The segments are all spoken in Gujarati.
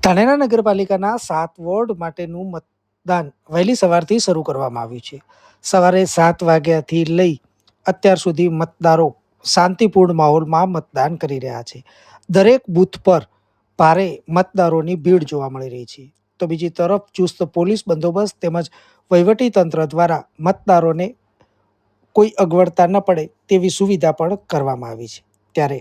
ધાનેરા નગરપાલિકાના 7 વોર્ડ માટેનું મતદાન વહેલી સવારથી શરૂ કરવામાં આવ્યું છે. સવારે 7 વાગ્યાથી લઈ અત્યાર સુધી મતદારો શાંતિપૂર્ણ માહોલમાં મતદાન કરી રહ્યા છે. દરેક બૂથ પર ભારે મતદારોની ભીડ જોવા મળી રહી છે. તો બીજી તરફ ચુસ્ત પોલીસ બંદોબસ્ત તેમજ વહીવટી તંત્ર દ્વારા મતદારોને કોઈ અગવડતા ન પડે તેવી સુવિધા પણ કરવામાં આવી છે. ત્યારે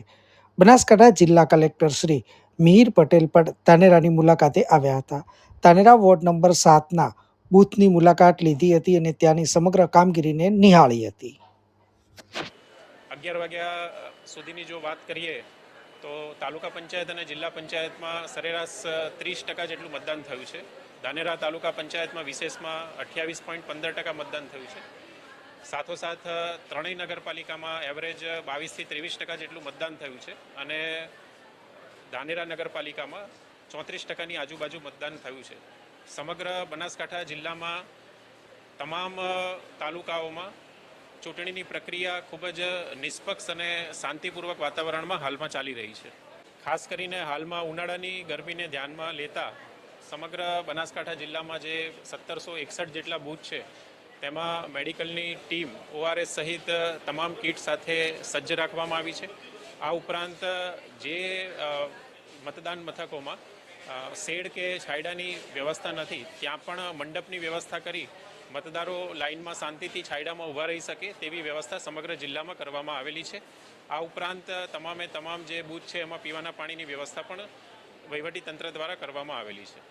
બનાસકાંઠા જિલ્લા કલેક્ટર શ્રી મિહિર પટેલ પણ ધાનેરાની મુલાકાતે આવ્યા હતા. ધાનેરા વોર્ડ નંબર 7ના બૂથની મુલાકાત લીધી હતી અને ત્યાંની સમગ્ર કામગીરીને નિહાળી હતી. 11 વાગ્યા સુધીની જો વાત કરીએ તો તાલુકા પંચાયત અને જિલ્લા પંચાયતમાં સરેરાશ 30% જેટલું મતદાન થયું છે. ધાનેરા તાલુકા પંચાયતમાં વિશેષમાં 28.15% મતદાન થયું છે. સાથોસાથ ત્રણેય નગરપાલિકામાં એવરેજ 22થી 23% જેટલું મતદાન થયું છે અને ધાનેરા નગરપાલિકામાં 34%ની આજુબાજુ મતદાન થયું છે. સમગ્ર બનાસકાંઠા જિલ્લામાં તમામ તાલુકાઓમાં ચૂંટણીની પ્રક્રિયા ખૂબ જ નિષ્પક્ષ અને શાંતિપૂર્વક વાતાવરણમાં હાલમાં ચાલી રહી છે. ખાસ કરીને હાલમાં ઉનાળાની ગરમીને ધ્યાનમાં લેતા સમગ્ર બનાસકાંઠા જિલ્લામાં જે 1761 જેટલા બૂથ છે તેમાં મેડિકલની ટીમ ORS સહિત તમામ કીટ સાથે સજ્જ રાખવામાં આવી છે. આ ઉપરાંત જે મતદાન મથકોમાં શેડ કે છાંયડાની વ્યવસ્થા નથી ત્યાં પણ મંડપની વ્યવસ્થા કરી મતદારો લાઇનમાં શાંતિથી છાંયડામાં ઊભા રહી શકે તેવી વ્યવસ્થા સમગ્ર જિલ્લામાં કરવામાં આવેલી છે. આ ઉપરાંત તમામ જે બૂથ છે એમાં પીવાના પાણીની વ્યવસ્થા પણ વહીવટી તંત્ર દ્વારા કરવામાં આવેલી છે.